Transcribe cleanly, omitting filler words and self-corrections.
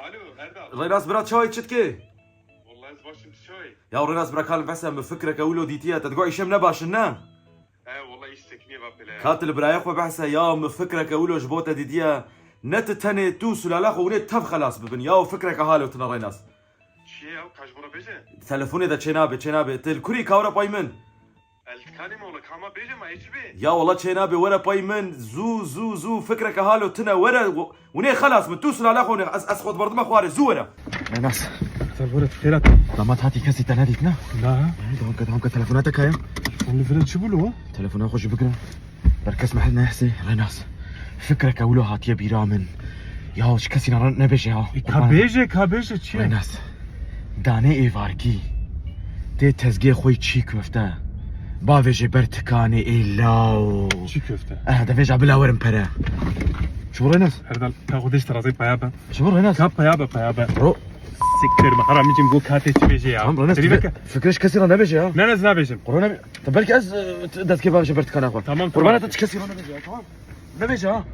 Alo Erdal. ريناس برا چای چت کی والله از başım şöy. يا ريناس برا كان بس من فكرك اولو ديتيا تدقوا شيء من باش النا والله iş tekniğe bak bile. كاتل برا يخو بحسا يا من فكرك اولو جبوتا ديتيا نت تاني توس ولا لا خو نت تف خلاص ببن يا فكرك هالو تنا ريناس Şey ya kaç buna beje? تلفوني دا چنابي تل كوري كاورا باي من Eltikani mi ola kama beje ma hiçbir. يا والله چنابي ورا باي من زو فكرك هالو تنا ورا وني خلاص من توس ولا لا خو اسخد برضه ما خواري زو ورا ريناس Telefonu خيرات. ضمت هاتي كاسي تناديتنا لا هم تلفوناتك هيا اللي فرد شو بلو تلفون خوش بكره بركز محلنا يحسي ريناس فكرك اولو هات يا بيرامن يا وش كسي نبيش يا كابيجه چی ريناس دانه ايواركي تي تزگي خوي چي كفته باوجه برتكاني الاو چی köfte ده فيجا بلا ورم پره شو ريناس Erdal تاخدش ترازي payaba شو ريناس kap payaba رو siktir mi haram için bu kate çibeje ya هم ريناس Ribeka فكرش كسي نبيش يا neresi ne beşim قرونا طب بالك از دات كي باوجه برتكاني اخوان Tamam, قربانه tamam. تكسي نبيش يا تمام نبيش يا